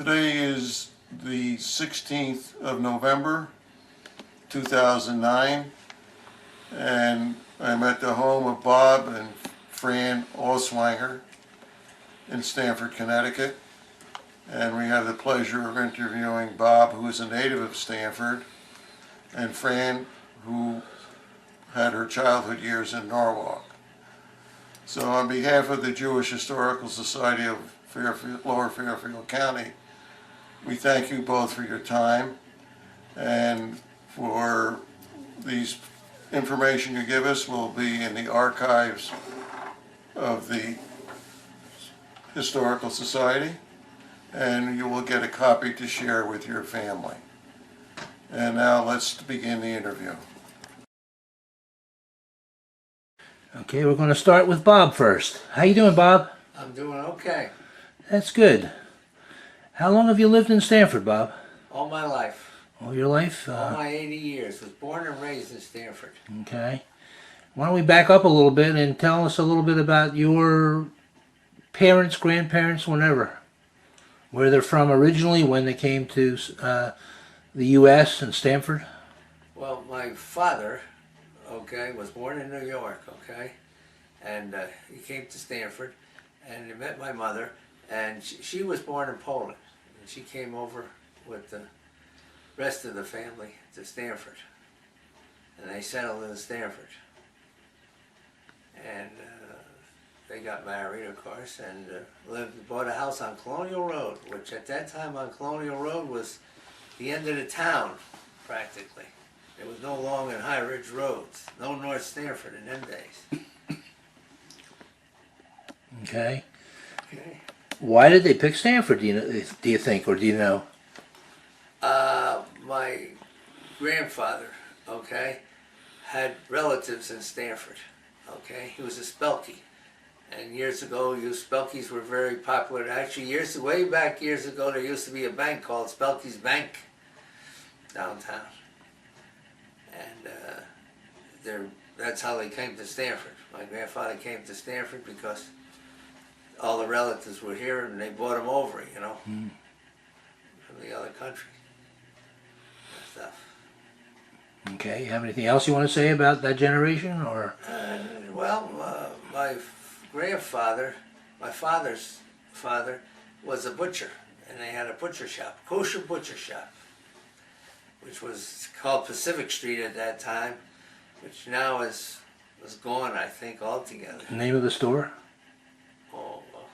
Today is the 16th of November, 2009, and I'm at the home of Bob and Fran Alswanger in Stamford, Connecticut. And we have the pleasure of interviewing Bob, who is a native of Stamford, and Fran, who had her childhood years in Norwalk. So on behalf of the Jewish Historical Society of Lower Fairfield County, we thank you both for your time and for these information you give us will be in the archives of the Historical Society, and you will get a copy to share with your family. And now let's begin the interview. Okay, we're going to start with Bob first. How you doing, Bob? I'm doing okay. That's good. How long have you lived in Stamford, Bob? All my life. All your life? All my 80 years. Was born and raised in Stamford. Okay. Why don't we back up a little bit and tell us a little bit about your parents, grandparents, whenever. Where they're from originally, when they came to the U.S. and Stamford? Well, my father, okay, was born in New York, okay? And he came to Stamford and he met my mother, and she was born in Poland. And she came over with the rest of the family to Stamford. And they settled in Stamford. And they got married, of course, and bought a house on Colonial Road, which at that time on Colonial Road was the end of the town, practically. There was no long and high ridge roads, no North Stamford in them days. Okay. Okay. Why did they pick Stamford, do you think, or do you know? My grandfather, okay, had relatives in Stamford, okay? He was a Spelkie. And years ago, Spelkies were very popular. Actually, way back years ago, there used to be a bank called Spelky's Bank downtown. And that's how they came to Stamford. My grandfather came to Stamford because all the relatives were here and they brought him over, you know, from the other country and stuff. Okay, you have anything else you want to say about that generation, or? My grandfather, my father's father, was a butcher, and they had a butcher shop, kosher butcher shop, which was called Pacific Street at that time, which now was gone, I think, altogether. The name of the store? Oh, well,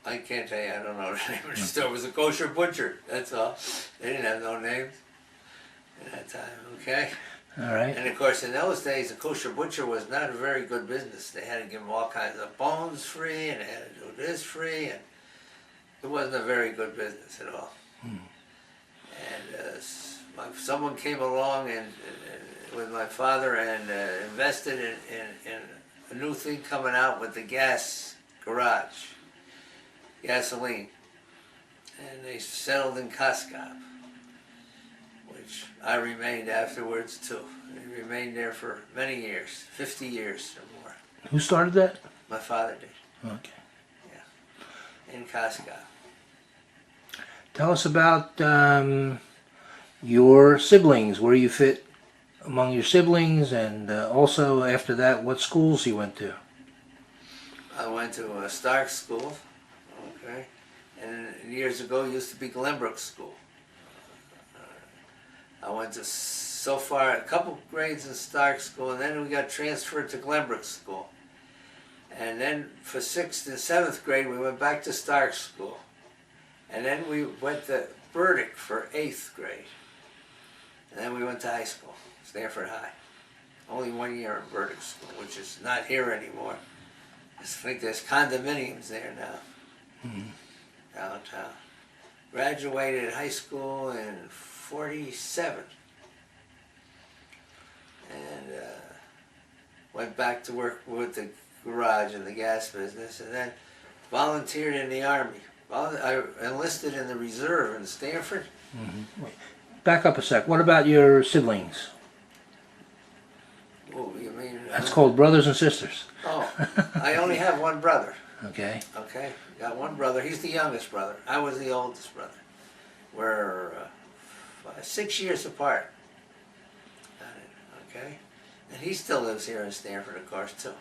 I can't tell you, I don't know the name of the store. It was a kosher butcher, that's all. They didn't have no names at that time, okay? All right. And of course, in those days, a kosher butcher was not a very good business. They had to give them all kinds of bones free, and they had to do this free, and it wasn't a very good business at all. And someone came along and with my father and invested in a new thing coming out with the gas garage, gasoline, and they settled in Koskop, which I remained afterwards too. I remained there for many years, 50 years or more. Who started that? My father did. Okay. Yeah, in Koskop. Tell us about your siblings, where you fit among your siblings, and also after that, what schools you went to. I went to a Stark School, okay, and years ago it used to be Glenbrook School. I went to a couple grades in Stark School, and then we got transferred to Glenbrook School. And then for 6th and 7th grade, we went back to Stark School. And then we went to Burdick for 8th grade. And then we went to high school, Stamford High. Only 1 year in Burdick School, which is not here anymore. I think there's condominiums there now, downtown. Graduated high school in 47, and went back to work with the garage and the gas business, and then volunteered in the Army. I enlisted in the reserve in Stamford. Back up a sec. What about your siblings? Oh, you mean? That's called brothers and sisters. Oh, I only have one brother. Okay. Okay, got one brother. He's the youngest brother. I was the oldest brother. We're 6 years apart. Okay? And he still lives here in Stanford, of course, too.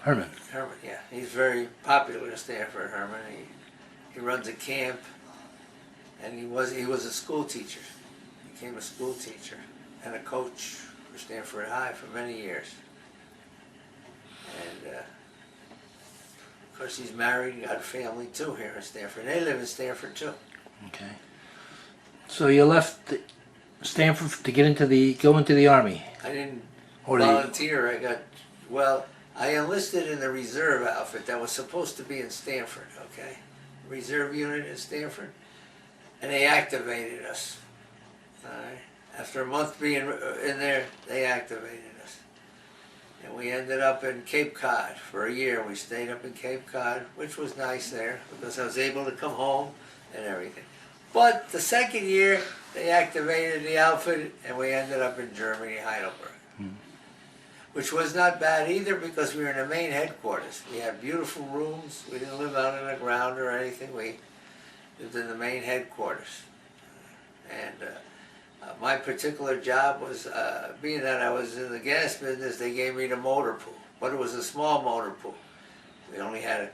Herman. Herman, yeah. He's very popular in Stanford, Herman. He runs a camp, and he was a school teacher. He became a school teacher and a coach for Stanford High for many years. And of course, he's married and got a family too here in Stanford. They live in Stanford too. Okay. So you left Stanford to go into the Army. I didn't Or volunteer. I enlisted in the reserve outfit that was supposed to be in Stanford. Okay, reserve unit in Stanford, and they activated us. All right. After a month being in there, they activated us. And we ended up in Cape Cod for a year. We stayed up in Cape Cod, which was nice there because I was able to come home and everything. But the second year, they activated the outfit and we ended up in Germany, Heidelberg. Which was not bad either because we were in the main headquarters. We had beautiful rooms. We didn't live out on the ground or anything. We lived in the main headquarters. And my particular job was, being that I was in the gas business, they gave me the motor pool. But it was a small motor pool. We only had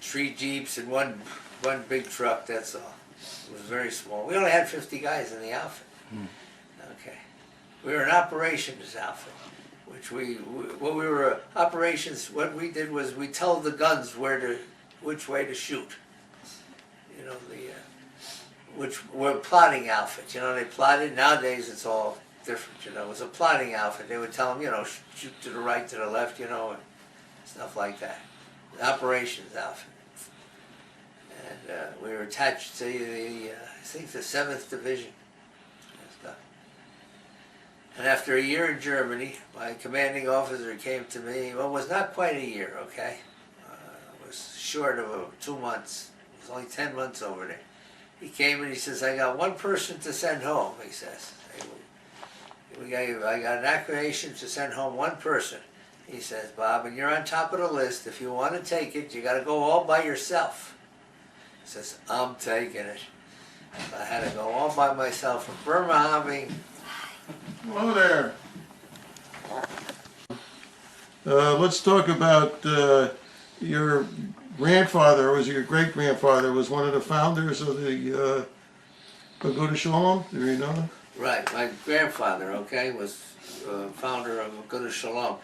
3 Jeeps and one big truck, that's all. It was very small. We only had 50 guys in the outfit. Okay. We were an operations outfit. What we did was we told the guns which way to shoot. You know, we're a plotting outfit. You know, they plotted. Nowadays it's all different. You know, it was a plotting outfit. They would tell them, you know, shoot to the right, to the left, you know, and stuff like that. The operations outfit. And we were attached to I think the 7th Division. And after a year in Germany, my commanding officer came to me. Well, it was not quite a year, okay? It was short of 2 months. It was only 10 months over there. He came and he says, I got one person to send home, he says. I got an accreditation to send home one person. He says, Bob, and you're on top of the list. If you want to take it, you got to go all by yourself. He says, I'm taking it. I had to go all by myself from Bremerhaven. Hello there. Let's talk about your grandfather, or was it your great-grandfather, was one of the founders of the Pagoda Shalom? Do you know that? Right, my grandfather, okay, was founder of Pagoda Shalom.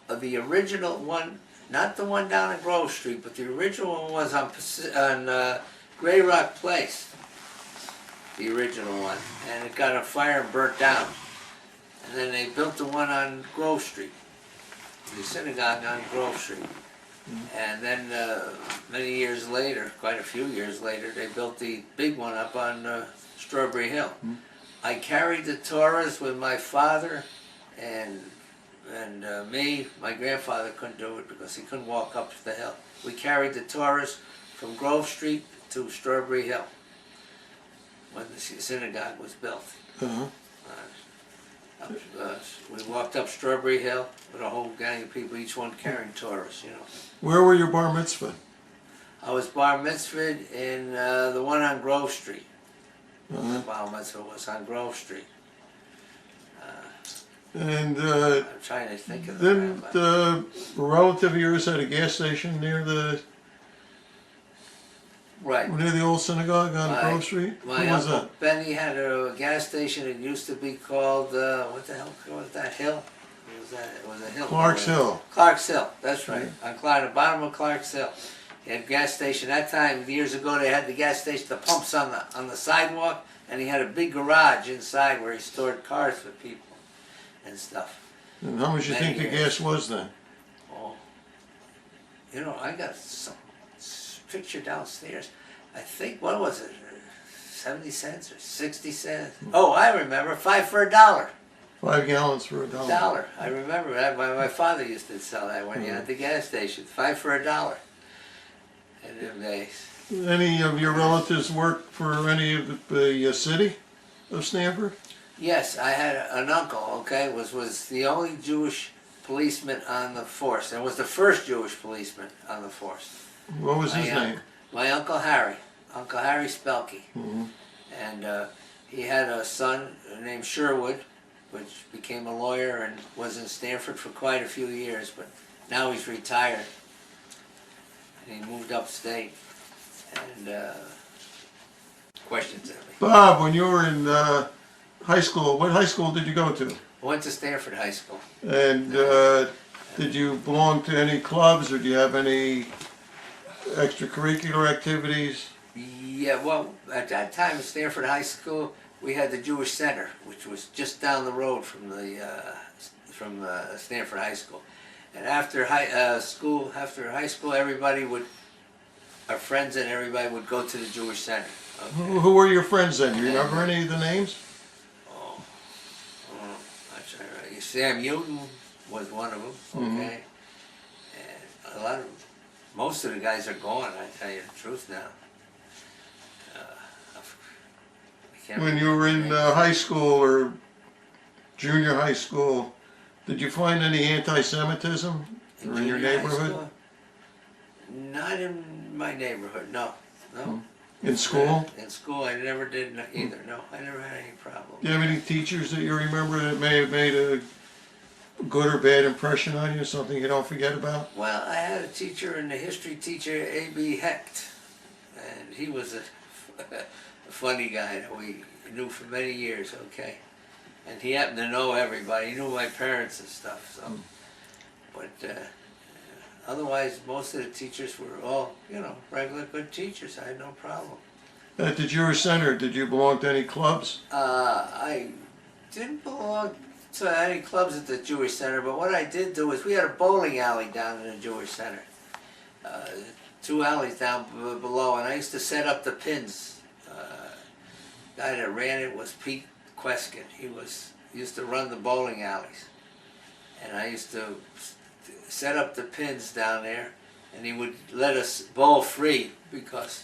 The original one, not the one down at Grove Street, but the original one was on Grey Rock Place. The original one, and it got on fire and burnt down. And then they built the one on Grove Street, the synagogue on Grove Street. And then many years later, quite a few years later, they built the big one up on Strawberry Hill. I carried the Torahs with my father and me. My grandfather couldn't do it because he couldn't walk up the hill. We carried the Torahs from Grove Street to Strawberry Hill when the synagogue was built. We walked up Strawberry Hill with a whole gang of people, each one carrying Torahs, you know. Where were your bar mitzvah? I was bar mitzvahed in the one on Grove Street. The bar mitzvah was on Grove Street. And I'm trying to think of then a relative of yours had a gas station near the old synagogue on Grove Street? My Who was Uncle that? Benny had a gas station. It used to be called, what the hell was that hill? What was that? It was a hill. Clark's Hill. Clark's Hill, that's right. On the bottom of Clark's Hill. He had a gas station. That time, years ago, they had the gas station, the pumps on the sidewalk, and he had a big garage inside where he stored cars for people and stuff. And how much do you think the gas was then? Oh, you know, I got some picture downstairs. I think, what was it, 70 cents or 60 cents? Oh, I remember, 5 for $1. 5 gallons for $1. $1. I remember that. My father used to sell that when you at the gas station. 5 for $1 in them days. Any of your relatives work for any of the city of Stanford? Yes, I had an uncle, okay, was the only Jewish policeman on the force, and was the first Jewish policeman on the force. What was his name? My Uncle Harry. Uncle Harry Spelke. Mhm. And he had a son named Sherwood, which became a lawyer and was in Stanford for quite a few years, but now he's retired. And he moved upstate. And questions of me. Bob, when you were in high school, what high school did you go to? I went to Stanford High School. And did you belong to any clubs, or do you have any extracurricular activities? Yeah, well, at that time at Stanford High School, we had the Jewish Center, which was just down the road from Stanford High School. And after high school, everybody would, our friends and everybody would go to the Jewish Center. Okay. Who were your friends then? Do you remember any of the names? Oh, I'm trying to remember. Sam Newton was one of them. Okay, and most of the guys are gone. I tell you the truth now. I can't When you were in high school or junior high school, did you find any anti-Semitism or in your junior high neighborhood? school? Not in my neighborhood. No. In school? In school, I never did either. No, I never had any problem. Do you have any teachers that you remember that may have made a good or bad impression on you, something you don't forget about? Well, I had a teacher, and the history teacher, A.B. Hecht, and he was a funny guy that we knew for many years, okay? And he happened to know everybody. He knew my parents and stuff, so. But otherwise, most of the teachers were all, regular good teachers. I had no problem. At the Jewish Center, did you belong to any clubs? I didn't belong to any clubs at the Jewish Center, but what I did do is we had a bowling alley down in the Jewish Center. 2 alleys down below, and I used to set up the pins. The guy that ran it was Pete Queskin. He used to run the bowling alleys. And I used to set up the pins down there, and he would let us bowl free because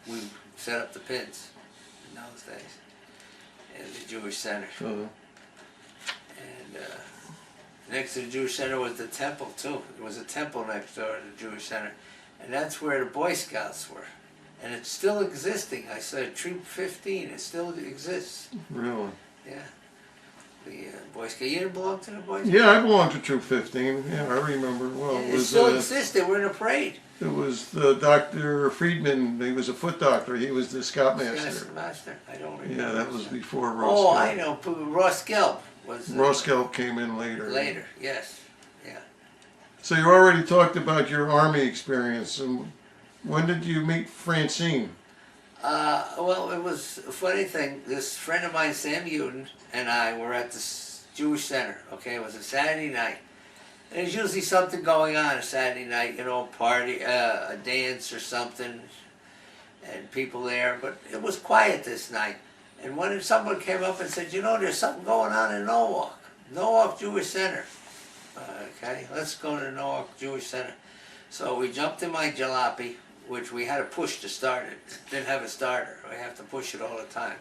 we set up the pins in those days in the Jewish Center. And next to the Jewish Center was the temple too. There was a temple next door to the Jewish Center, and that's where the Boy Scouts were. And it's still existing. I said Troop 15. It still exists. Really? Yeah. The Boy Scout. You didn't belong to the Boy Scouts? Yeah, I belonged to Troop 15. Yeah, I remember. Well, Yeah, it it was still exists. They were in a parade. it was Dr. Friedman. He was a foot doctor. He was the scoutmaster. Master. I don't remember. Yeah, that was before Ross. Oh, Gelb. I know. Ross Gelb was. Ross Gelb came in later. Later, yes. Yeah. So you already talked about your Army experience. And when did you meet Francine? Well, it was a funny thing. This friend of mine, Sam Newton, and I were at the Jewish Center. Okay, it was a Saturday night. And there's usually something going on a Saturday night, party, a dance or something, and people there. But it was quiet this night. And when someone came up and said, there's something going on in Norwalk Jewish Center. Okay, let's go to the Norwalk Jewish Center. So we jumped in my jalopy, which we had to push to start it. Didn't have a starter. We have to push it all the time.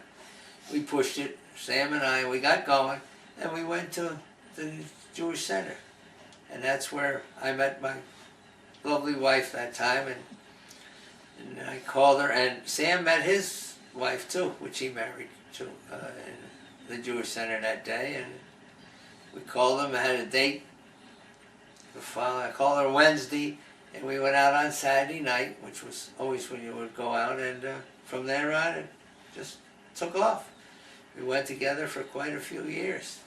We pushed it, Sam and I, we got going, and we went to the Jewish Center. And that's where I met my lovely wife that time, and I called her, and Sam met his wife too, which he married to in the Jewish Center that day, and we called them, I had a date. I called her Wednesday, and we went out on Saturday night, which was always when you would go out, and from there on it just took off. We went together for quite a few years.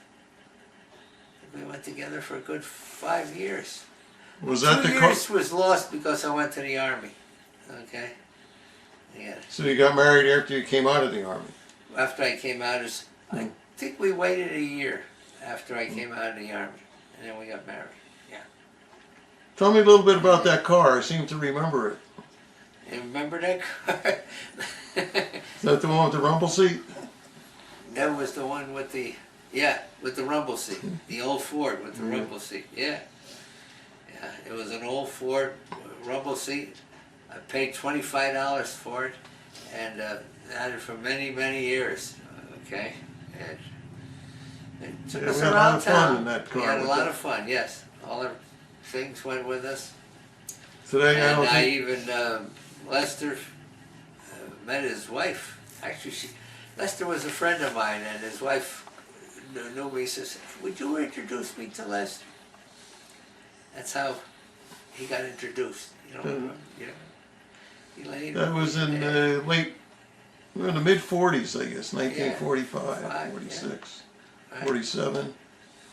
We went together for a good 5 years. Was that 2 the years was lost because I went to the Army. Okay? Yeah. So you got married after you came out of the Army? After I came out, I think we waited a year after I came out of the Army, and then we got married. Tell me a little bit about that car. I seem to remember it. You remember that car? Is that the one with the rumble seat? That was the one with the rumble seat. The old Ford with the rumble seat. Yeah. Yeah, it was an old Ford rumble seat. I paid $25 for it, and had it for many, many years. Okay. And it took us we had a lot around of fun town. in that car. We had a lot of fun, yes. All our things went with us. Today, I And don't I think... even, Lester met his wife. Actually, Lester was a friend of mine, and his wife knew me. Says, "Would you introduce me to Lester?" That's how he got introduced. You know, Elaine. That was in we're in the mid-40s, I guess, 1945, Yeah. 46, Right. 47.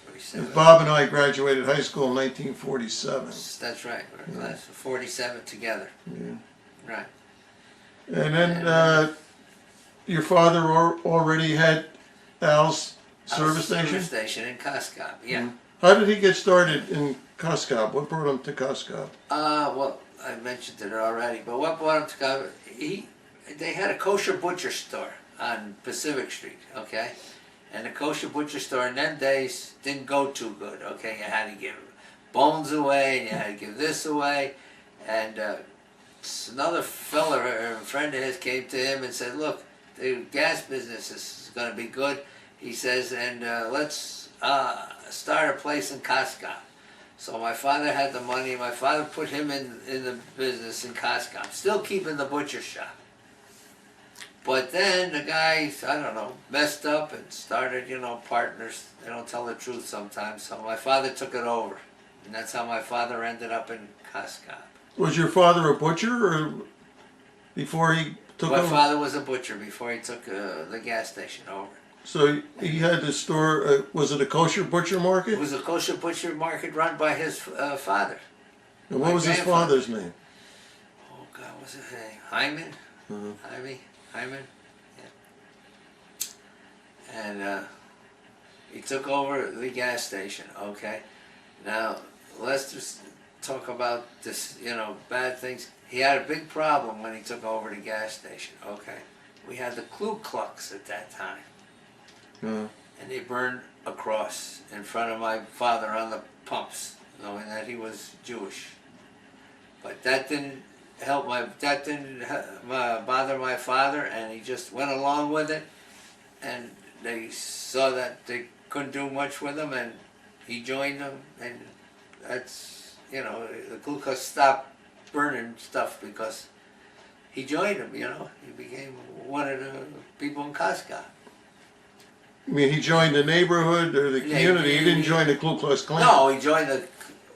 47. Bob and I graduated high school in 1947. That's right. We're in class of 47 together. Yeah. Right. And then your father already had Al's service station? Service station in Coscob, yeah. How did he get started in Coscob? What brought him to Coscob? Well, I mentioned it already, but what brought him to Coscob, they had a kosher butcher store on Pacific Street, okay? And the kosher butcher store in them days didn't go too good, okay? You had to give bones away, and you had to give this away, and another fella, a friend of his, came to him and said, "Look, the gas business is going to be good," he says, "and let's start a place in Coscob." So my father had the money. My father put him in the business in Coscob, still keeping the butcher shop. But then the guy, I don't know, messed up and started, partners. They don't tell the truth sometimes. So my father took it over. And that's how my father ended up in Coscob. Was your father a butcher or before he took My over? father was a butcher before he took the gas station over. So he had the store, was it a kosher butcher market? It was a kosher butcher market run by his father. And what my was his grandfather. father's name? Oh, God, what's his name? Hyman? Uh-huh. Hyman? Yeah. And he took over the gas station, okay? Now, let's just talk about this, bad things. He had a big problem when he took over the gas station, okay? We had the Ku Klux at that time. And they burned a cross in front of my father on the pumps, knowing that he was Jewish. But that didn't bother my father, and he just went along with it. And they saw that they couldn't do much with him, and he joined them. And that's, the Ku Klux stopped burning stuff because he joined them. He became one of the people in Coscob. I mean, he joined the neighborhood or the community. He didn't join the Ku Klux Klan. No, he joined the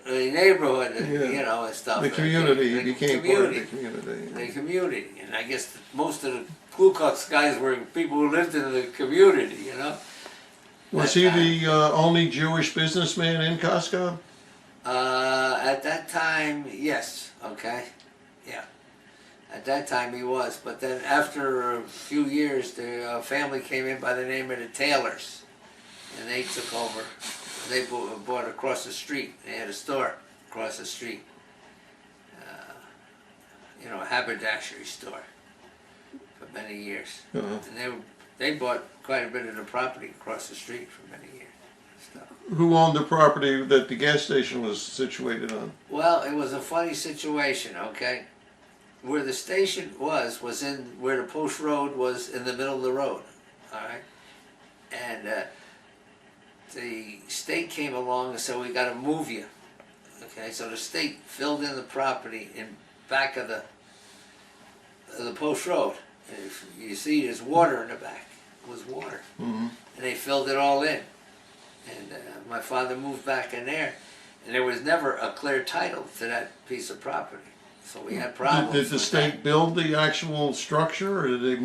neighborhood, and, Yeah. and stuff. The community. He The became part of the community. The community, and I guess most of the Ku Klux guys were people who lived in the community, Was he the only Jewish businessman in Coscob? At that time, yes, okay, yeah. At that time he was, but then after a few years, the family came in by the name of the Taylors, and they took over. They bought across the street. They had a store across the street. A haberdashery store for many years. Uh-huh. And they bought quite a bit of the property across the street for many years. Who owned the property that the gas station was situated on? Well, it was a funny situation, okay? Where the station was in where the post road was in the middle of the road, all right? And the state came along and said, "We got to move you." Okay, so the state filled in the property in back of the post road. And if you see, there's water in the back. It was water, Mm-hmm. and they filled it all in. And my father moved back in there, and there was never a clear title to that piece of property. So we had problems. Did the with state that. build the actual structure, or did they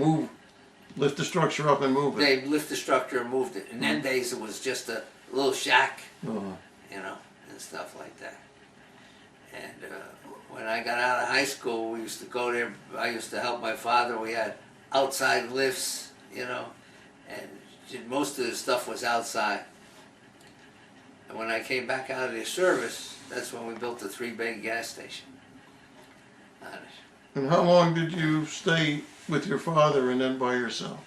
lift the structure up and move it? They lifted the structure and moved it. In them days, it was just a little shack, Uh-huh. and stuff like that. And when I got out of high school, we used to go there. I used to help my father. We had outside lifts, and most of the stuff was outside. And when I came back out of the service, that's when we built the 3-bay gas station on it. And how long did you stay with your father and then by yourself?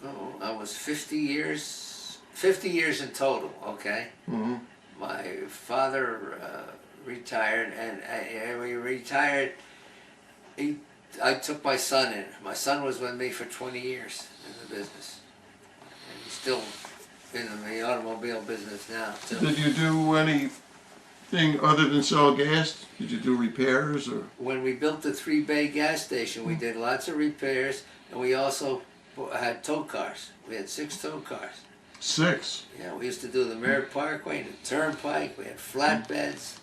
Oh, I was 50 years in total, okay? Mm-hmm. My father retired, and we retired, I took my son in. My son was with me for 20 years in the business. And he's still in the automobile business now, too. Did you do anything other than sell gas? Did you do repairs or? When we built the 3-bay gas station, we did lots of repairs. And we also had tow cars. We had 6 tow cars. 6. Yeah, we used to do the Merritt Parkway, the Turnpike. We had flatbeds.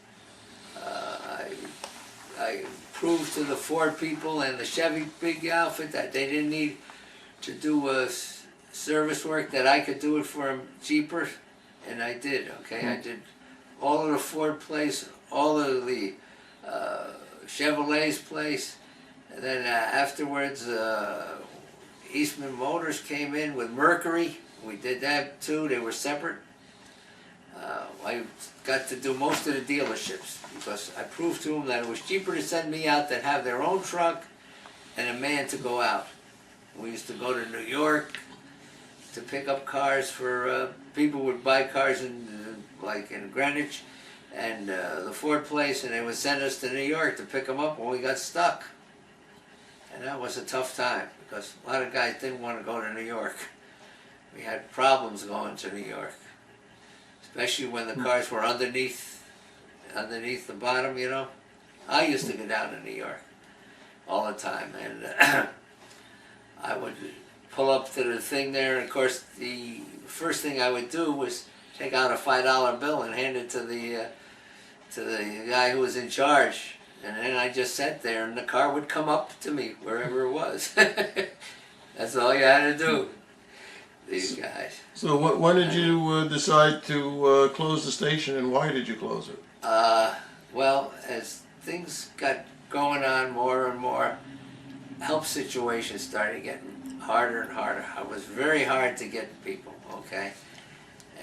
I proved to the Ford people and the Chevy big outfit that they didn't need to do service work, that I could do it for them cheaper, and I did. Okay, I did all of the Ford place, all of the Chevrolet's place, and then afterwards Eastman Motors came in with Mercury. We did that too. They were separate. I got to do most of the dealerships because I proved to them that it was cheaper to send me out than have their own truck and a man to go out. We used to go to New York to pick up cars for people would buy cars in like in Greenwich and the Ford place, and they would send us to New York to pick them up when we got stuck. And that was a tough time because a lot of guys didn't want to go to New York. We had problems going to New York, especially when the cars were underneath the bottom, you know. I used to go down to New York all the time, and I would pull up to the thing there, and of course the first thing I would do was take out a $5 bill and hand it to the guy who was in charge, and then I just sat there and the car would come up to me wherever it was. That's all you had to do. These guys. So when did you decide to close the station, and why did you close it? Well, as things got going on more and more, help situations started getting harder and harder. It was very hard to get people, okay?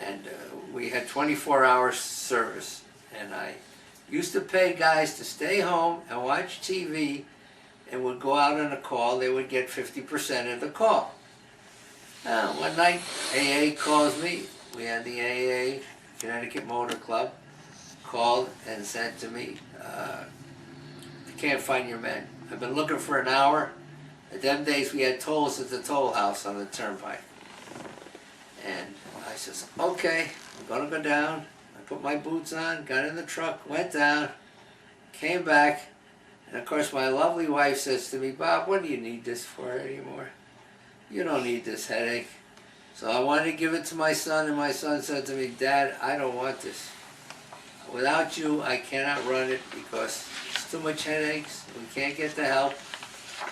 And we had 24-hour service, and I used to pay guys to stay home and watch TV and would go out on a call. They would get 50% of the call. One night, AA calls me. We had the AA, Connecticut Motor Club, called and said to me, I can't find your men. I've been looking for an hour. At them days we had tolls at the toll house on the turnpike. And I says, okay, I'm gonna go down. I put my boots on, got in the truck, went down, came back, and of course my lovely wife says to me, Bob, what do you need this for anymore? You don't need this headache. So I wanted to give it to my son, and my son said to me, Dad, I don't want this. Without you, I cannot run it because it's too much headaches. We can't get the help.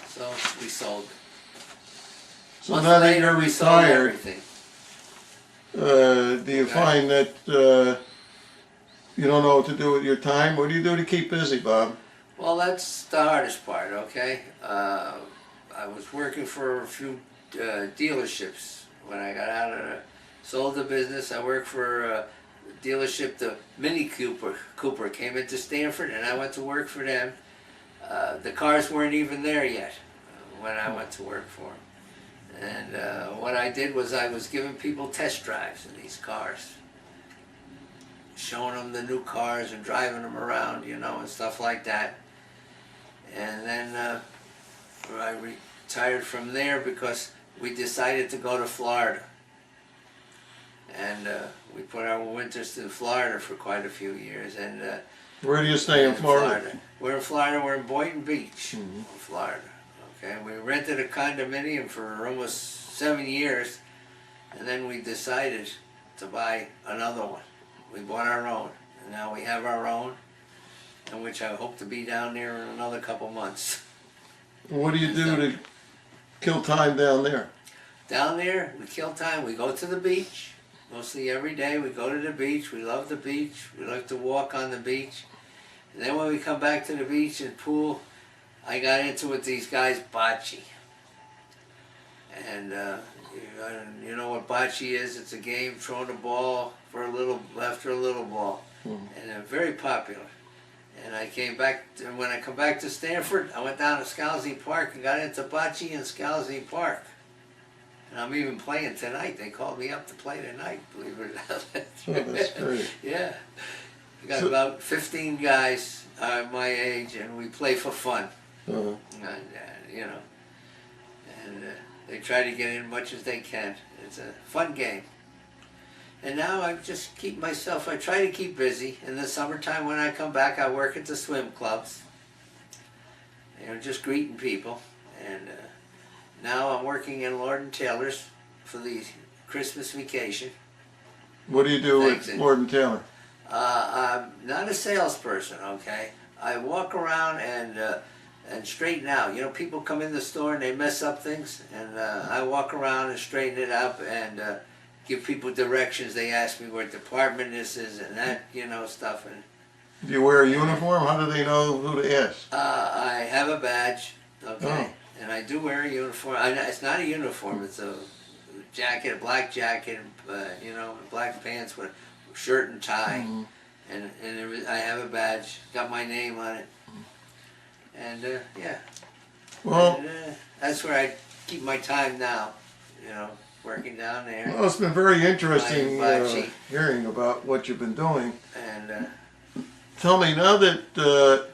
So we sold it. So Months now that later, you're we sold retired, everything. do you find that you don't know what to do with your time? What do you do to keep busy, Bob? Well, that's the hardest part, okay? I was working for a few dealerships when I got out of sold the business. I worked for a dealership, the Mini Cooper came into Stanford, and I went to work for them. The cars weren't even there yet when I went to work for them. And what I did was I was giving people test drives in these cars, showing them the new cars and driving them around, you know, and stuff like that. And then I retired from there because we decided to go to Florida. And we put our winters to Florida for quite a few years. And Where do you stay in Florida? We're in Florida. We're in Boynton Beach, Florida. Okay, we rented a condominium for almost 7 years, and then we decided to buy another one. We bought our own, and now we have our own, in which I hope to be down there in another couple months. What do you do to kill time down there? Down there, we kill time. We go to the beach. Mostly every day we go to the beach. We love the beach. We like to walk on the beach. And then when we come back to the beach and pool, I got into with these guys bocce. And you know what bocce is? It's a game throwing a ball for a little after a little ball. And they're very popular. And I came back, and when I come back to Stanford, I went down to Scalzi Park and got into bocce in Scalzi Park. And I'm even playing tonight. They called me up to play tonight, believe it or not. Oh, that's great. Yeah. We got about 15 guys my age, and we play for fun. Uh-huh. And, you know, and they try to get in as much as they can. It's a fun game. And now I just keep myself, I try to keep busy. In the summertime when I come back, I work at the swim clubs. You know, just greeting people. And Now I'm working in Lord & Taylor's for the Christmas vacation. What do you do Thanks, with Lord and Taylor? I'm not a salesperson, okay? I walk around and straighten out. You know, people come in the store and they mess up things, and I walk around and straighten it up and give people directions. They ask me what department this is and that, you know, stuff. And Do you wear a uniform? How do they know who to ask? I have a badge, okay, Oh. and I do wear a uniform. It's not a uniform. It's a jacket, a black jacket, you know, black pants with a shirt and tie, and I have a badge. Got my name on it, and yeah. Well, And, that's where I keep my time now. You know, working down there, well, it's been very interesting Bye, hearing about what you've been doing. and Tell me, now that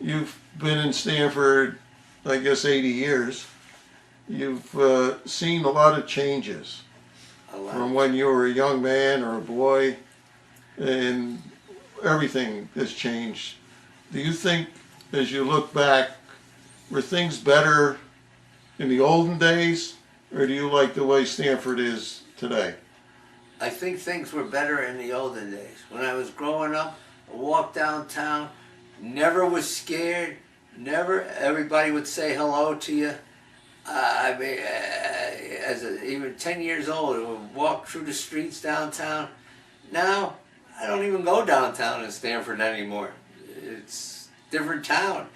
you've been in Stanford, I guess 80 years, you've seen a lot of changes a lot. from when you were a young man or a boy, and everything has changed. Do you think, as you look back, were things better in the olden days, or do you like the way Stanford is today? I think things were better in the olden days. When I was growing up, I walked downtown, never was scared, never, everybody would say hello to you. I mean, even 10 years old, I would walk through the streets downtown. Now, I don't even go downtown in Stanford anymore. It's a different town.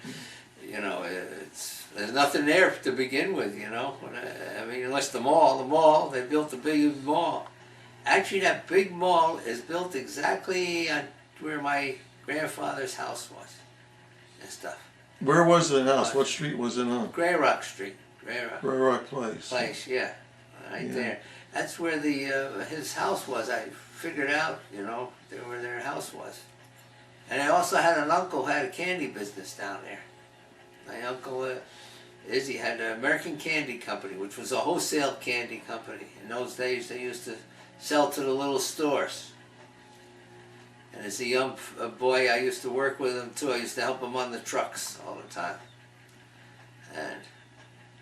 You know, there's nothing there to begin with, you know. I mean, unless the mall, they built a big mall. Actually, that big mall is built exactly on where my grandfather's house was and stuff. Where was the house? What street was it on? Grey Rock Street. Grey Rock Ray Rock Place. Place, yeah. Right Yeah. there. That's where his house was. I figured out, you know, where their house was. And I also had an uncle who had a candy business down there. My uncle Izzy had an American Candy Company, which was a wholesale candy company. In those days, they used to sell to the little stores. And as a young boy, I used to work with him too. I used to help him on the trucks all the time. And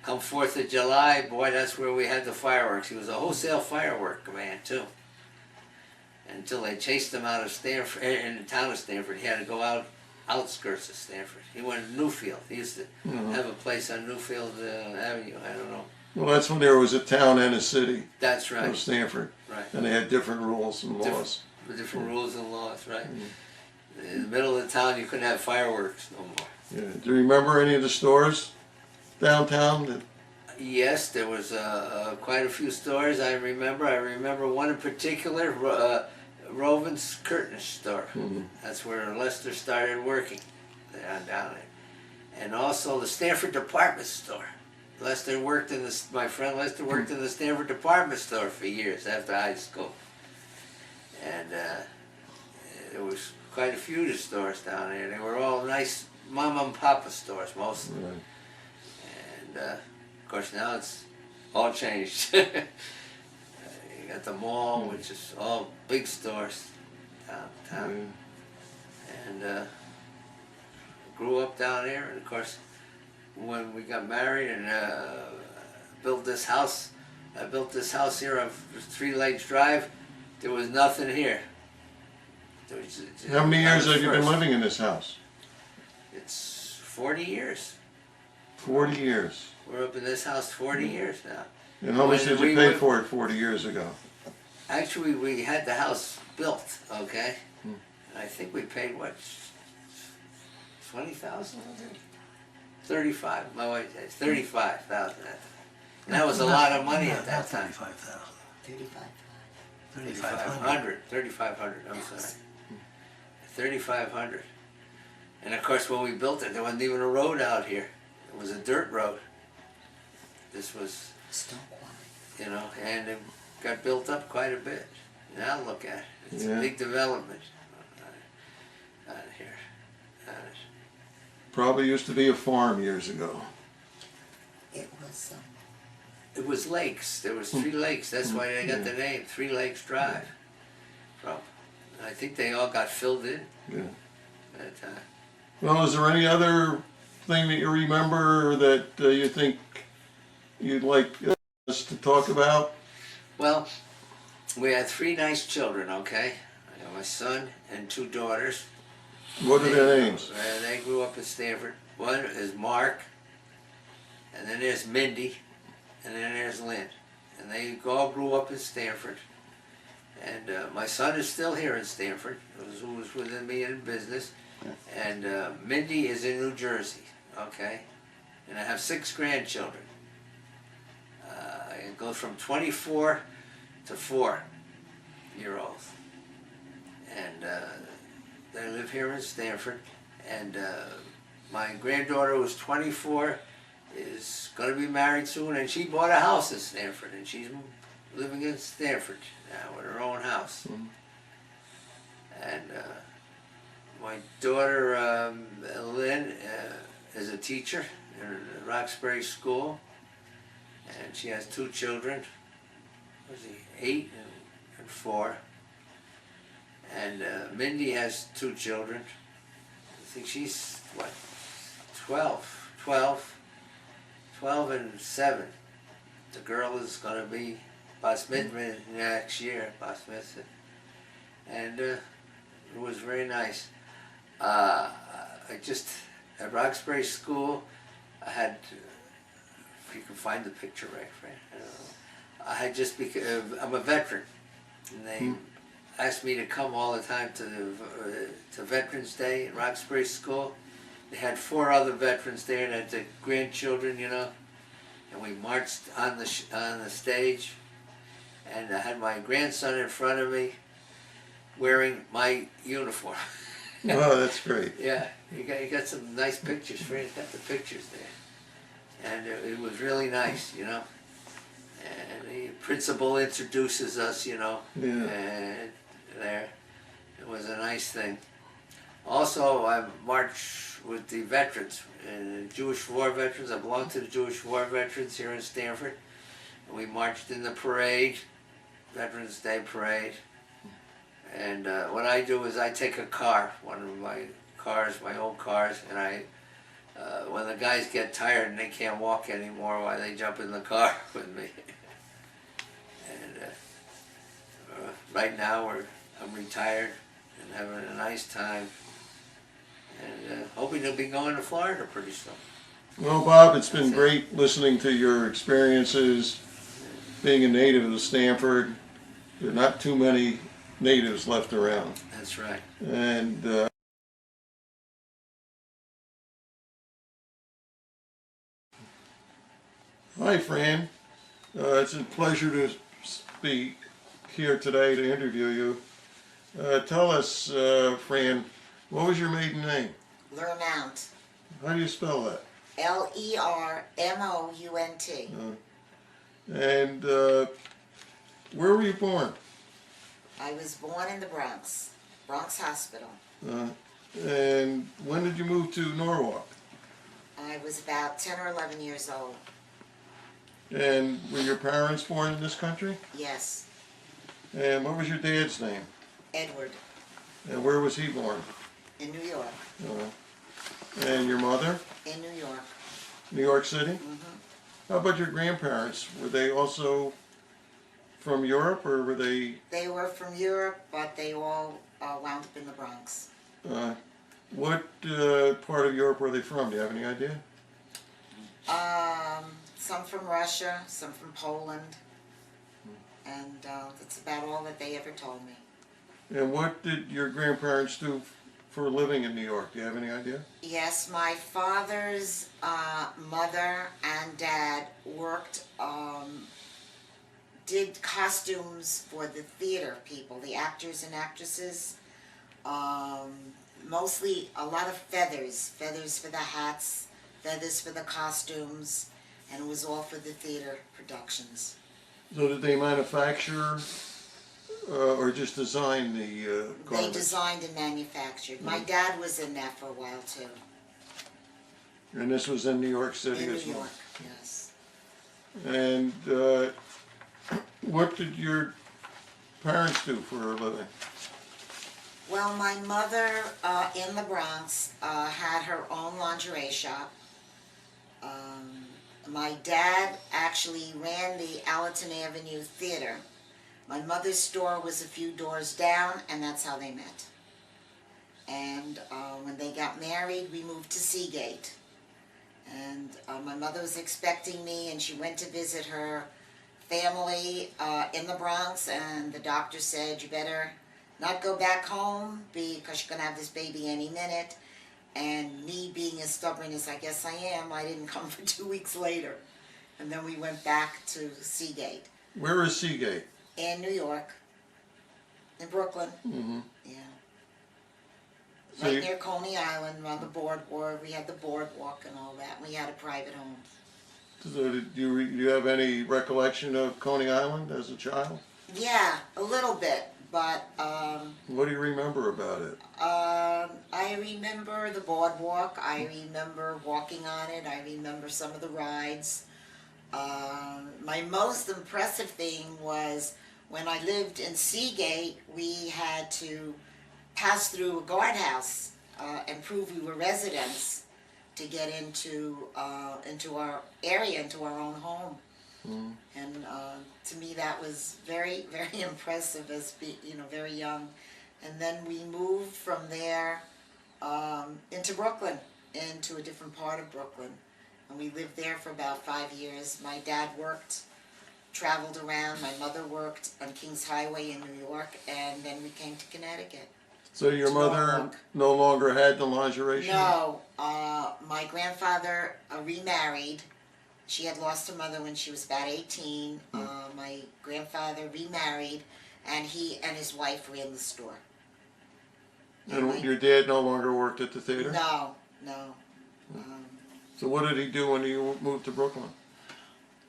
come 4th of July, boy, that's where we had the fireworks. He was a wholesale firework man too. Until they chased him out of Stanford, in the town of Stanford. He had to go outskirts of Stanford. He went to Newfield. He used to have a place on Newfield Avenue. I don't know. Well, that's when there was a town and a city That's right. of Stanford, Right. and they had different rules and laws. Different rules and laws, right? In the middle of the town, you couldn't have fireworks no more. Yeah. Do you remember any of the stores downtown? That, Yes, there was quite a few stores I remember. I remember one in particular, Rovin's Curtain Store. That's where Lester started working down there. And also the Stanford Department Store. My friend Lester worked in the Stanford Department Store for years after high school. And there was quite a few stores down there. They were all nice mama and papa stores mostly. right. And of course now it's all changed. You got the mall, which is all big stores downtown. And grew up down there, and of course when we got married and built this house, I built this house here on 3 Lakes Drive. There was nothing here. How many years I was have you been first. living in this house? It's 40 years. 40 years. We're up in this house 40 years now. And how much When did you we pay went- for it 40 years ago? Actually, we had the house built, okay? And I think we paid, what, 20,000? 35. My wife said 35,000. And that was a lot of money at that time. 35,000. 3,500. 3,500. I'm sorry. 3,500. And of course, when we built it, there wasn't even a road out here. It was a dirt road. This was, you know, and it got built up quite a bit. Now look at it. It's Yeah. a big development out here. Probably used to be a farm years ago. It was lakes. There was 3 lakes. That's why they got the name, 3 Lakes Drive. From. And I think they all got filled in Yeah. at that time. Well, is there any other thing that you remember that you think you'd like us to talk about? Well, we had 3 nice children, okay? I got my son and 2 daughters. What are their names? They grew up in Stanford. One is Mark, and then there's Mindy, and then there's Lynn. And they all grew up in Stanford. And my son is still here in Stanford, who was with me in business. And Mindy is in New Jersey, okay? And I have 6 grandchildren. It goes from 24 to 4-year-olds. And they live here in Stanford. And my granddaughter, who's 24, is going to be married soon, and she bought a house in Stanford, and she's living in Stanford now with her own house. And my daughter Lynn is a teacher in Roxbury School, and she has 2 children. Was he 8 and 4? And Mindy has 2 children. I think she's what, 12 and 7. The girl is going to be Bas Mitzvah next year, Bas Mitzvah. And it was very nice. I just, at Roxbury School, I had, if you can find the picture right, Fran, I don't know. I had just become, I'm a veteran. And they asked me to come all the time to Veterans Day at Roxbury School. They had 4 other veterans there, and had the grandchildren, you know. And we marched on the stage, and I had my grandson in front of me, wearing my uniform. Oh, that's great. Yeah, you got some nice pictures. Fran's got the pictures there, and it was really nice, you know. And the principal introduces us, you know, and there, it was a nice thing. Also, I marched with the veterans, and Jewish war veterans. I belong to the Jewish war veterans here in Stanford. And we marched in the parade, Veterans Day parade. And what I do is I take a car, one of my cars, my old cars, and I, when the guys get tired and they can't walk anymore, why they jump in the car with me. And right now I'm retired and having a nice time. And hoping to be going to Florida pretty soon. Well, Bob, it's been great listening to your experiences being a native of Stanford. There are not too many natives left around. That's right. And hi, Fran. It's a pleasure to be here today to interview you. Tell us, Fran, what was your maiden name? Lermount. How do you spell that? Lermount. And where were you born? I was born in the Bronx Hospital. And when did you move to Norwalk? I was about 10 or 11 years old. And were your parents born in this country? Yes. And what was your dad's name? Edward. And where was he born? In New York. And your mother? In New York. New York City? How about your grandparents? Were they also from Europe, or were they? They were from Europe, but they all wound up in the Bronx. What part of Europe were they from? Do you have any idea? Some from Russia, some from Poland, and that's about all that they ever told me. And what did your grandparents do for a living in New York? Do you have any idea? Yes, my father's mother and dad worked, did costumes for the theater people, the actors and actresses. Mostly a lot of feathers for the hats, feathers for the costumes, and it was all for the theater productions. So did they manufacture or just design the garments? They designed and manufactured. My dad was in that for a while too. And this was in New York City In as New well? York, yes. And what did your parents do for a living? Well, my mother in the Bronx had her own lingerie shop. My dad actually ran the Allerton Avenue Theater. My mother's store was a few doors down, and that's how they met. And when they got married, we moved to Seagate. And my mother was expecting me, and she went to visit her family in the Bronx, and the doctor said, you better not go back home because you're going to have this baby any minute. And me being as stubborn as I guess I am, I didn't come for 2 weeks later. And then we went back to Seagate. Where is Seagate? In New York. In Brooklyn. Mm-hmm. Yeah. So Right you- near Coney Island, on the boardwalk. We had the boardwalk and all that. We had a private home. So do you have any recollection of Coney Island as a child? Yeah, a little bit, but What do you remember about it? I remember the boardwalk. I remember walking on it. I remember some of the rides. My most impressive thing was when I lived in Seagate, we had to pass through a guardhouse and prove we were residents to get into our area, into our own home. Mm. And to me, that was very, very impressive as very young. And then we moved from there into Brooklyn, into a different part of Brooklyn. And we lived there for about 5 years. My dad worked, traveled around. My mother worked on Kings Highway in New York, and then we came to Connecticut. So your mother Sharlach. no longer had the lingerie shop? No, my grandfather remarried. She had lost her mother when she was about 18. My grandfather remarried, and he and his wife ran the store. And your dad no longer worked at the theater? No. So what did he do when you moved to Brooklyn?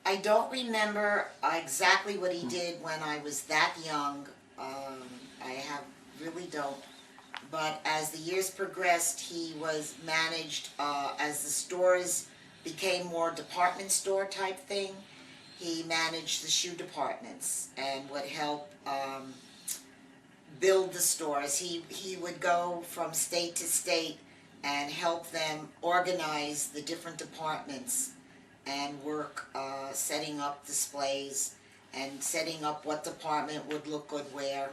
I don't remember exactly what he did when I was that young. Really don't. But as the years progressed, he was managed as the stores became more department store type thing. He managed the shoe departments and would help build the stores. He would go from state to state and help them organize the different departments and work setting up displays and setting up what department would look good where.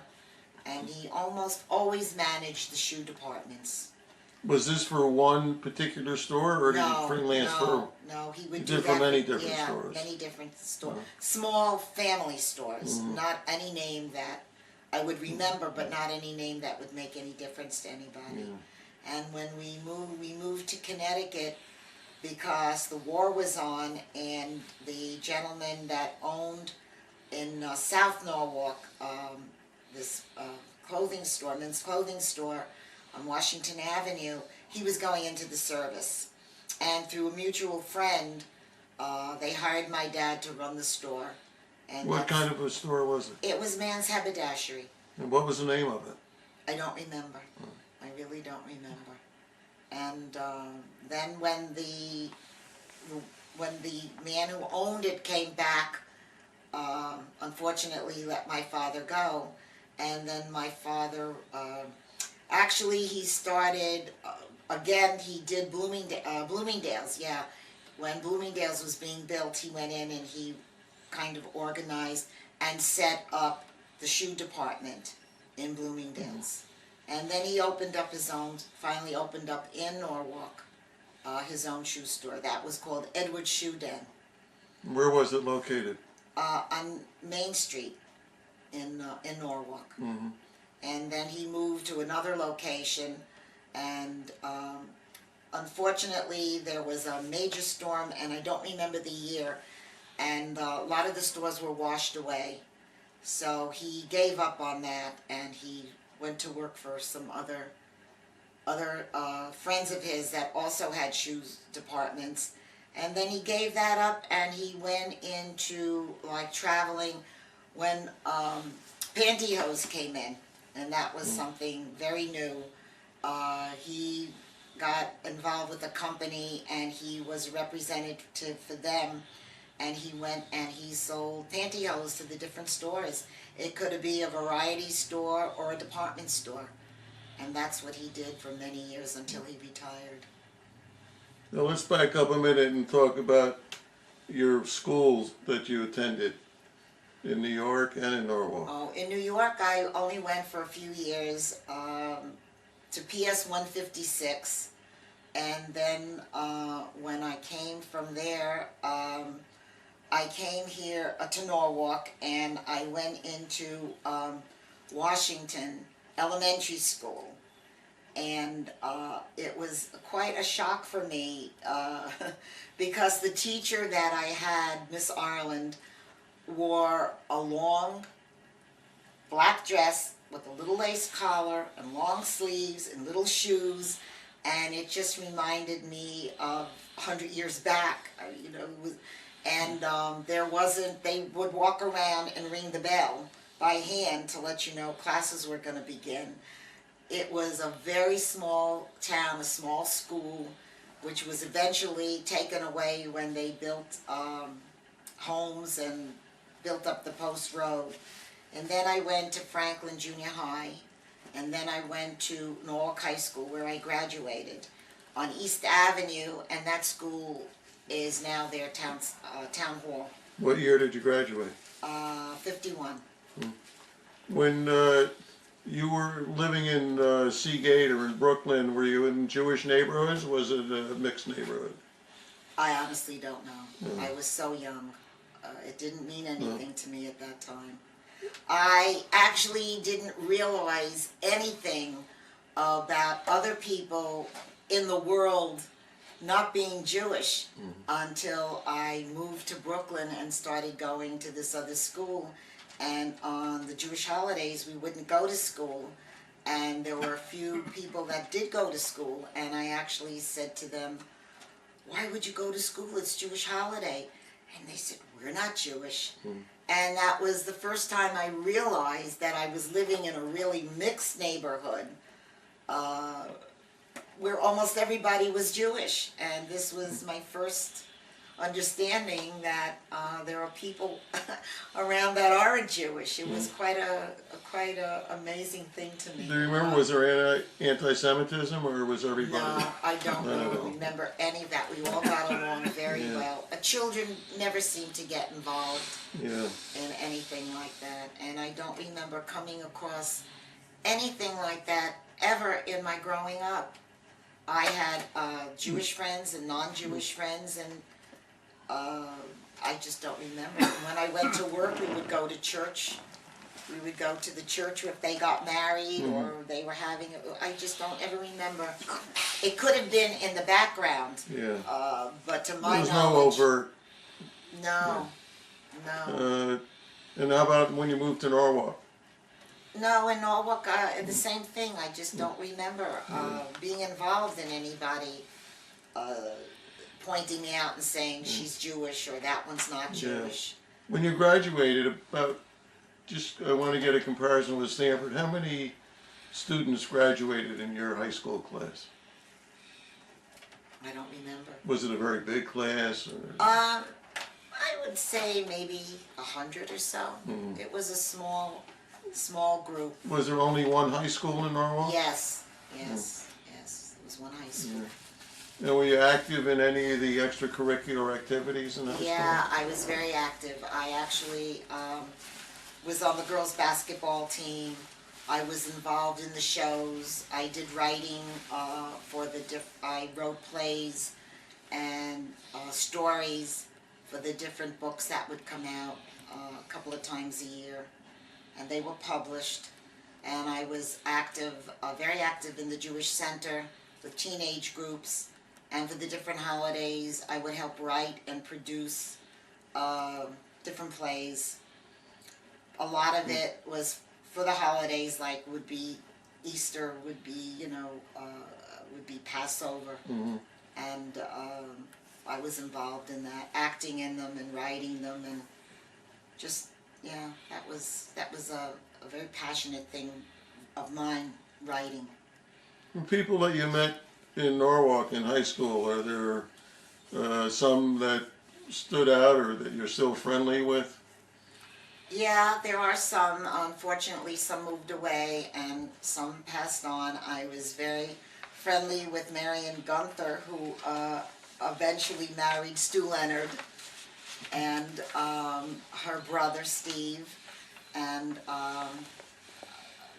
And he almost always managed the shoe departments. Was this for one particular store, or did he freelance for? No, he would He do did that for many different yeah, stores. many different stores. Small family stores, not any name that I would remember, but not any name that would make any difference to anybody. Yeah. And when we moved to Connecticut because the war was on, and the gentleman that owned in South Norwalk this clothing store, men's clothing store on Washington Avenue, he was going into the service. And through a mutual friend, they hired my dad to run the store. And What kind of a store was it? It was Man's Haberdashery. And what was the name of it? I don't remember. I really don't remember. And then when the man who owned it came back, unfortunately let my father go. And then my father, actually he started, again he did Bloomingdale's, yeah. When Bloomingdale's was being built, he went in and he kind of organized and set up the shoe department in Bloomingdale's. And then he opened up finally opened up in Norwalk, his own shoe store. That was called Edward's Shoe Den. Where was it located? On Main Street in Norwalk. Mm-hmm. And then he moved to another location, and unfortunately there was a major storm, and I don't remember the year, and a lot of the stores were washed away. So he gave up on that, and he went to work for some other friends of his that also had shoes departments. And then he gave that up, and he went into like traveling when pantyhose came in, and that was something very new. He got involved with a company, and he was a representative for them, and he went and he sold pantyhose to the different stores. It could be a variety store or a department store, and that's what he did for many years until he retired. Now let's back up a minute and talk about your schools that you attended in New York and in Norwalk? Oh, in New York, I only went for a few years to PS 156, and then when I came from there, I came here to Norwalk, and I went into Washington Elementary School, and it was quite a shock for me because the teacher that I had, Miss Ireland, wore a long black dress with a little lace collar and long sleeves and little shoes, and it just reminded me of 100 years back. You know, it was, and there wasn't. They would walk around and ring the bell by hand to let you know classes were going to begin. It was a very small town, a small school, which was eventually taken away when they built homes and built up the post road. And then I went to Franklin Junior High, and then I went to Norwalk High School where I graduated on East Avenue, and that school is now their town hall. What year did you graduate? 51. When you were living in Seagate or in Brooklyn, were you in Jewish neighborhoods? Was it a mixed neighborhood? I honestly don't know. I was so young. It didn't mean anything to me at that time. I actually didn't realize anything about other people in the world not being Jewish until I moved to Brooklyn and started going to this other school. And on the Jewish holidays, we wouldn't go to school. And there were a few people that did go to school. And I actually said to them, "Why would you go to school? It's Jewish holiday." And they said, "We're not Jewish." And that was the first time I realized that I was living in a really mixed neighborhood where almost everybody was Jewish. And this was my first understanding that there are people around that aren't Jewish. It was quite a amazing thing to me. Do you remember, was there anti-Semitism, or was everybody? No, I don't really remember any of that. We all got along very well. Children never seemed to get involved in anything like that. And I don't remember coming across anything like that ever in my growing up. I had Jewish friends and non-Jewish friends, and I just don't remember. When I went to work, we would go to church. We would go to the church if they got married or they were having. I just don't ever remember. It could have been in the background. But to my There's knowledge, no overt. no. And how about when you moved to Norwalk? No, in Norwalk, the same thing. I just don't remember being involved in anybody pointing me out and saying she's Jewish or that one's not Jewish. When you graduated, I want to get a comparison with Stanford. How many students graduated in your high school class? I don't remember. Was it a very big class? Or? I would say maybe 100 or so. It was a small group. Was there only one high school in Norwalk? Yes. It was one high school. And were you active in any of the extracurricular activities in high school? Yeah, I was very active. I actually was on the girls' basketball team. I was involved in the shows. I did writing I wrote plays and stories for the different books that would come out a couple of times a year, and they were published. And I was active, very active in the Jewish Center with teenage groups, and for the different holidays, I would help write and produce different plays. A lot of it was for the holidays, like would be Easter, would be would be Passover, and I was involved in that, acting in them and writing them, and just that was a very passionate thing of mine, writing. The people that you met in Norwalk in high school, are there some that stood out or that you're still friendly with? Yeah, there are some. Unfortunately, some moved away and some passed on. I was very friendly with Marion Gunther, who eventually married Stu Leonard. and her brother Steve, and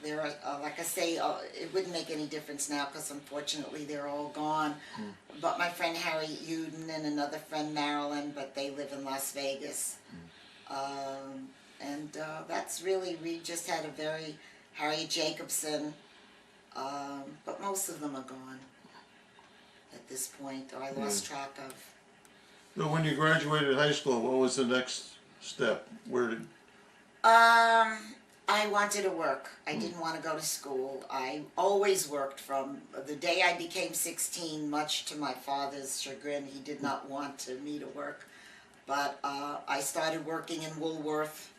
there are, like I say, it wouldn't make any difference now because unfortunately they're all gone. But my friend Harry Uden and another friend Marilyn, but they live in Las Vegas. And that's really, we just had a very, Harriet Jacobson, but most of them are gone at this point, or I lost track of. So when you graduated high school, what was the next step? Where did... I wanted to work. I didn't want to go to school. I always worked from the day I became 16, much to my father's chagrin. He did not want me to work. But I started working in Woolworth.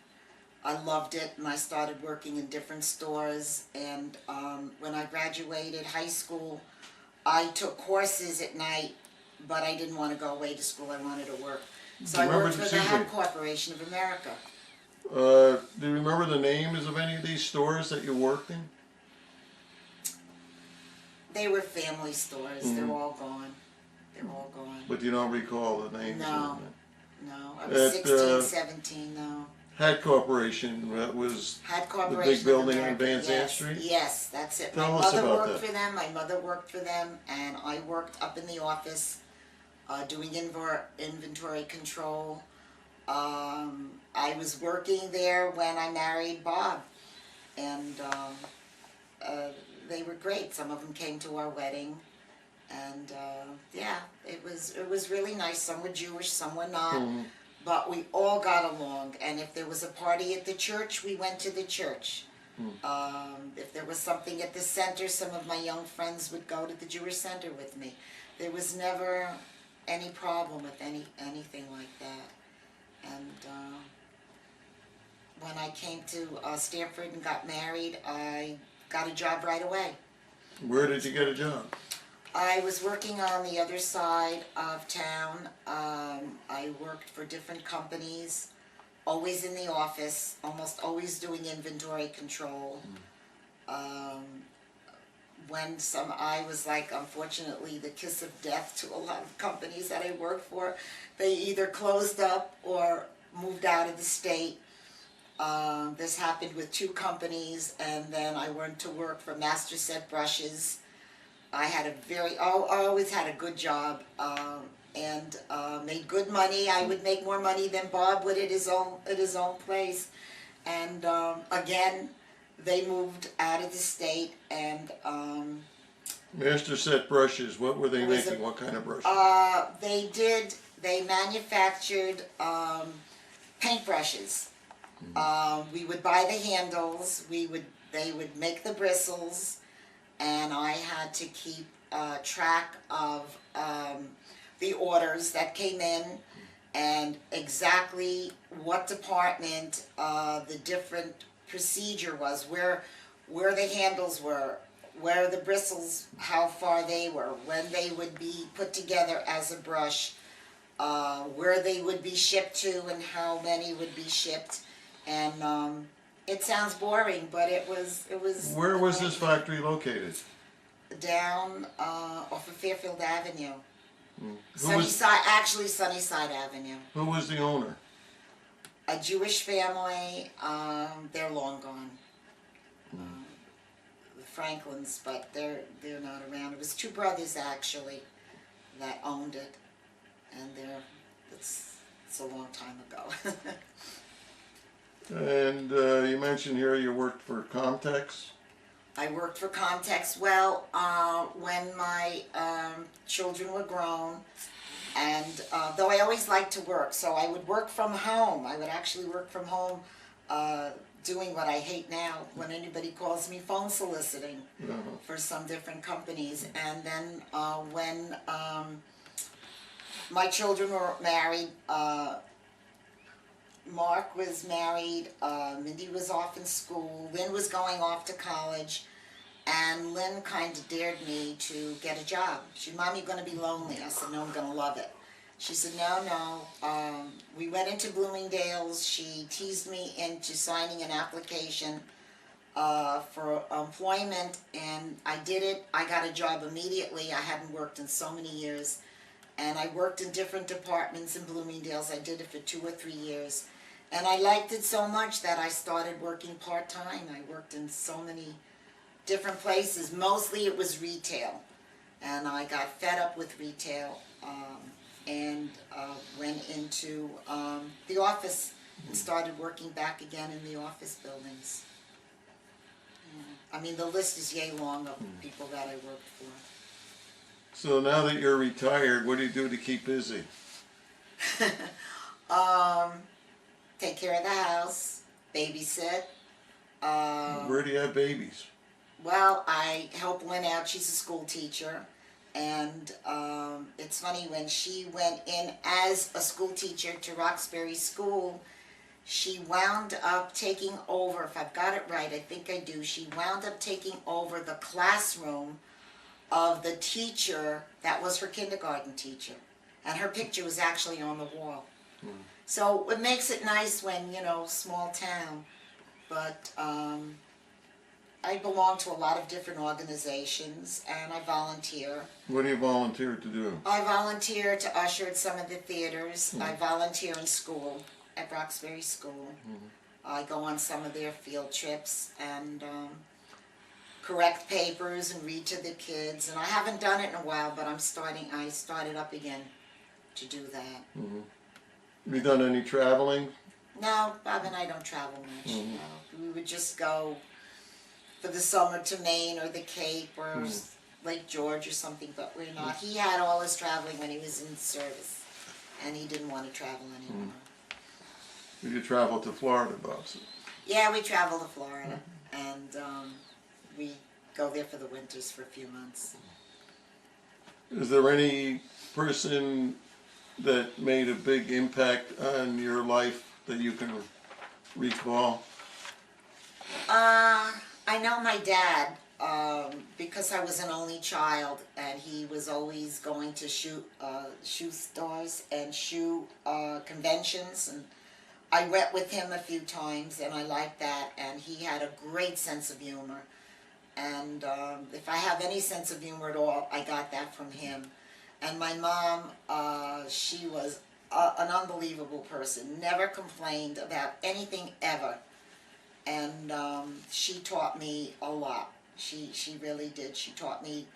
I loved it, and I started working in different stores. And when I graduated high school, I took courses at night, but I didn't want to go away to school. I wanted to work. So I worked for the Hat Corporation of America. Do you remember the names of any of these stores that you worked in? They were family stores. They're all gone. They're all gone. But you don't recall the names? No. No. I was 16, 17, no. Hat Corporation, that was Hat the Corporation big building of on America, Van Zandt yes. Street? Yes, that's it. Tell My us mother about worked that. for them. My mother worked for them, and I worked up in the office doing inventory control. I was working there when I married Bob, and they were great. Some of them came to our wedding, and yeah, it was really nice. Some were Jewish, some were not, but we all got along. And if there was a party at the church, we went to the church. If there was something at the center, some of my young friends would go to the Jewish center with me. There was never any problem with anything like that. And when I came to Stanford and got married, I got a job right away. Where did you get a job? I was working on the other side of town. I worked for different companies, always in the office, almost always doing inventory control. I was like, unfortunately, the kiss of death to a lot of companies that I worked for. They either closed up or moved out of the state. This happened with 2 companies, and then I went to work for Master Set Brushes. I always had a good job, and made good money. I would make more money than Bob would at his own place. And again, they moved out of the state, and Master Set Brushes, what were they making? What kind of brushes? They manufactured paintbrushes. We would buy the handles, they would make the bristles, and I had to keep track of the orders that came in and exactly what department the different procedure was, where the handles were, where the bristles, how far they were, when they would be put together as a brush, where they would be shipped to and how many would be shipped. And it sounds boring, but it was. Where was this factory located? Down off of Fairfield Avenue. Who Sunnyside Avenue. Who was the owner? A Jewish family. They're long gone. The Franklins, but they're not around. It was 2 brothers actually that owned it, and it's a long time ago. And you mentioned here you worked for Comtex. I worked for Comtex. Well, when my children were grown, and though I always liked to work, so I would work from home. I would actually work from home, doing what I hate now when anybody calls me phone soliciting for some different companies. And then when my children were married, Mark was married, Mindy was off in school, Lynn was going off to college, and Lynn kind of dared me to get a job. She said, "Mom, you're going to be lonely." I said, "No, I'm going to love it." She said, no. We went into Bloomingdale's. She teased me into signing an application for employment, and I did it. I got a job immediately. I hadn't worked in so many years. and I worked in different departments in Bloomingdale's. I did it for 2 or 3 years, and I liked it so much that I started working part-time. I worked in so many different places. Mostly it was retail, and I got fed up with retail, and went into the office and started working back again in the office buildings. Yeah. I mean, the list is yay long of people that I worked for. So now that you're retired, what do you do to keep busy? Take care of the house, babysit. Where do you have babies? Well, I help Lynn out. She's a school teacher. And it's funny, when she went in as a school teacher to Roxbury School, she wound up taking over, if I've got it right, I think I do, she wound up taking over the classroom of the teacher that was her kindergarten teacher. And her picture was actually on the wall. So it makes it nice when, you know, small town. But I belong to a lot of different organizations, and I volunteer. What do you volunteer to do? I volunteer to usher at some of the theaters. I volunteer in school, at Roxbury School. I go on some of their field trips and correct papers and read to the kids. And I haven't done it in a while, but I started up again to do that. Have you done any traveling? No, Bob and I don't travel much. No. We would just go for the summer to Maine or the Cape or Lake George or something, but we're not. He had all his traveling when he was in service, and he didn't want to travel anymore. Did you travel to Florida, Bob? Yeah, we travel to Florida, and we go there for the winters for a few months. Is there any person that made a big impact on your life that you can recall? I know my dad, because I was an only child, and he was always going to shoe stores and shoe conventions, and I went with him a few times, and I liked that, and he had a great sense of humor. And if I have any sense of humor at all, I got that from him. And my mom, she was an unbelievable person, never complained about anything ever. And she taught me a lot. She really did. She taught me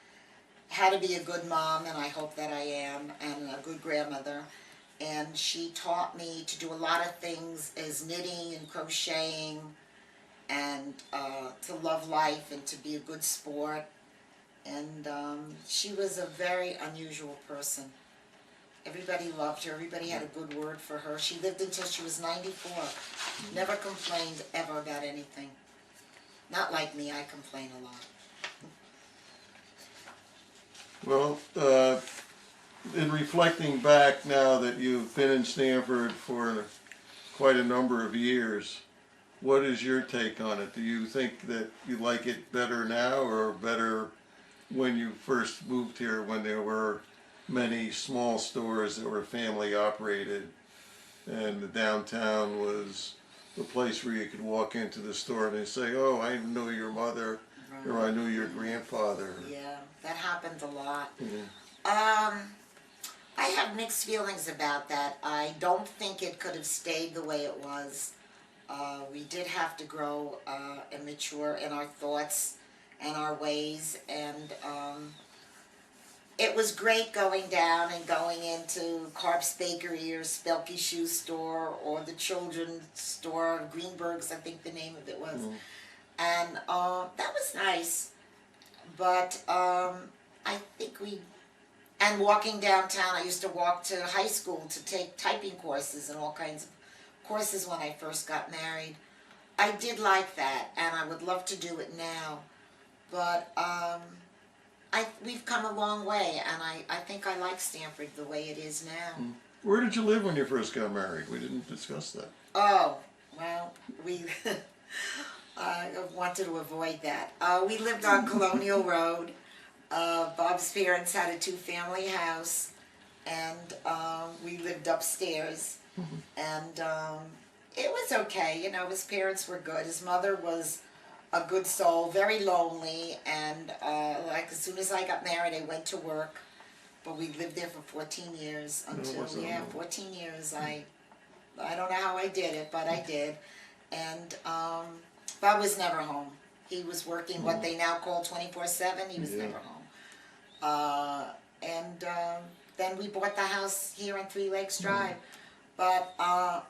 how to be a good mom, and I hope that I am, and a good grandmother. And she taught me to do a lot of things as knitting and crocheting, and to love life and to be a good sport. And she was a very unusual person. Everybody loved her. Everybody had a good word for her. She lived until she was 94. Never complained ever about anything. Not like me, I complain a lot. Well, in reflecting back now that you've been in Stanford for quite a number of years, what is your take on it? Do you think that you like it better now or better when you first moved here, when there were many small stores that were family operated and the downtown was the place where you could walk into the store and they say, oh, I know your mother, or I knew your grandfather? Yeah, that happened a lot. Yeah. I have mixed feelings about that. I don't think it could have stayed the way it was. We did have to grow and mature in our thoughts and our ways, and it was great going down and going into Karp's Bakery or Spelke's Shoe Store or the children's store, Greenberg's, I think the name of it was. And that was nice. But I think and walking downtown, I used to walk to high school to take typing courses and all kinds of courses when I first got married. I did like that, and I would love to do it now. But we've come a long way, and I think I like Stanford the way it is now. Where did you live when you first got married? We didn't discuss that. Oh, well, I wanted to avoid that. We lived on Colonial Road. Bob's parents had a two-family house, and we lived upstairs. And it was okay, you know, his parents were good. His mother was a good soul, very lonely, and like as soon as I got married, I went to work, but we lived there for 14 years until, was that yeah, long? 14 years. I don't know how I did it, but I did. And Bob was never home. He was working what they now call 24/7. He was Yeah. never home. And then we bought the house here on Three Lakes Drive. But I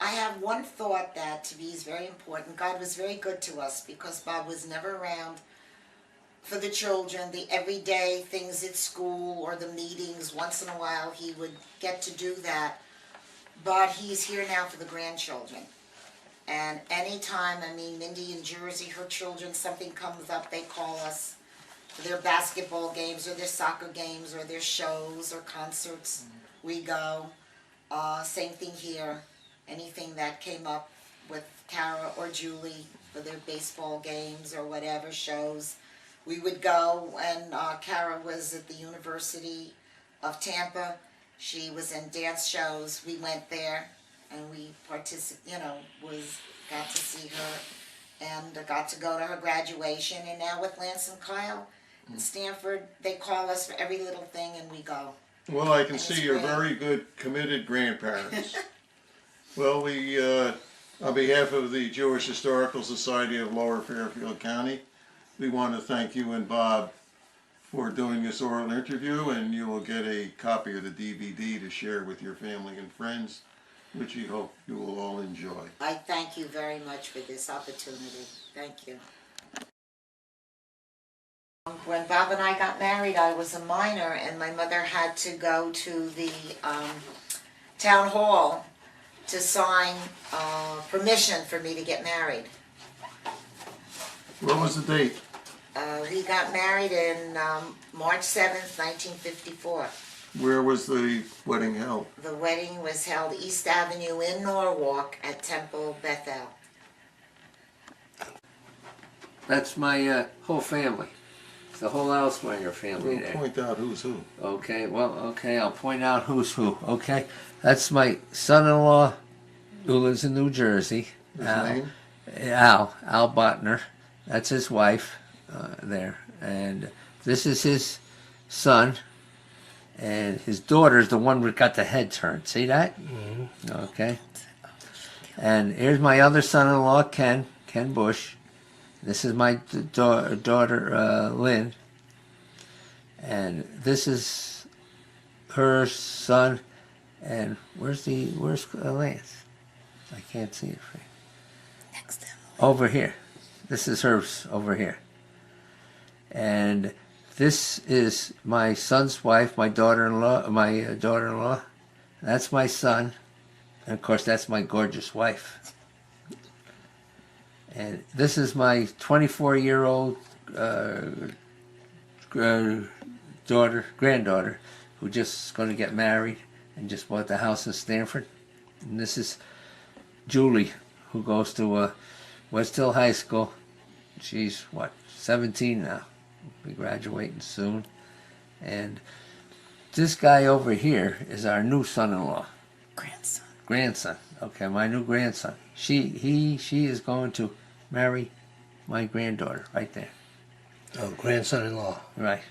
have one thought that to me is very important. God was very good to us because Bob was never around for the children, the everyday things at school or the meetings. Once in a while he would get to do that. But he's here now for the grandchildren. And anytime, I mean, Mindy in Jersey, her children, something comes up, they call us for their basketball games or their soccer games or their shows or concerts. We go. Same thing here. Anything that came up with Kara or Julie for their baseball games or whatever shows, we would go. And Kara was at the University of Tampa. She was in dance shows. We went there and we got to see her and got to go to her graduation. And now with Lance and Kyle in Stanford, they call us for every little thing and we go. Well, I can And see it's you're great. very good, committed grandparents. Well, we, on behalf of the Jewish Historical Society of Lower Fairfield County, we want to thank you and Bob for doing this oral interview, and you will get a copy of the DVD to share with your family and friends, which we hope you will all enjoy. I thank you very much for this opportunity. Thank you. When Bob and I got married, I was a minor, and my mother had to go to the town hall to sign permission for me to get married. What was the date? We got married in March 7th, 1954. Where was the wedding held? The wedding was held East Avenue in Norwalk at Temple Bethel. That's my whole family. It's the whole Alswanger family We'll there. point out who's who. Okay, well, okay, I'll point out who's who, okay? That's my son-in-law who lives in New Jersey. His name? Al Botner. That's his wife there. And this is his son. And his daughter's the one that got the head turned. See that? Mm-hmm. Okay. And here's my other son-in-law, Ken Bush. This is my daughter, Lynn. And this is her son. And where's Lance? I can't see it. Next to him. Over here. This is hers over here. And this is my son's wife, my daughter-in-law. That's my son. And of course, that's my gorgeous wife. And this is my 24-year-old granddaughter, who just is going to get married and just bought the house in Stanford. And this is Julie, who goes to West Hill High School. She's, 17 now. We'll be graduating soon. And this guy over here is our new son-in-law. Grandson. Okay, my new grandson. She is going to marry my granddaughter right there. Oh, grandson-in-law. Right.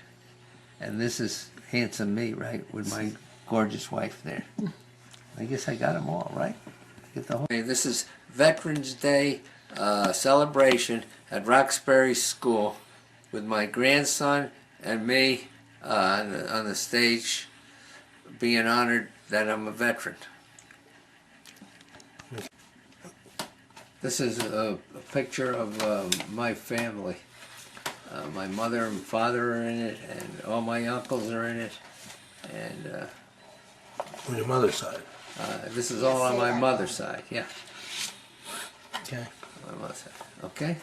And this is handsome me, right, with my gorgeous wife there. I guess I got them all, right? Get the whole. Okay, this is Veterans Day celebration at Roxbury School with my grandson and me on the stage, being honored that I'm a veteran. This is a picture of my family. My mother and father are in it, and all my uncles are in it. And On your mother's side. this is all on my mother's side, yeah. Okay. My mother's side. Okay?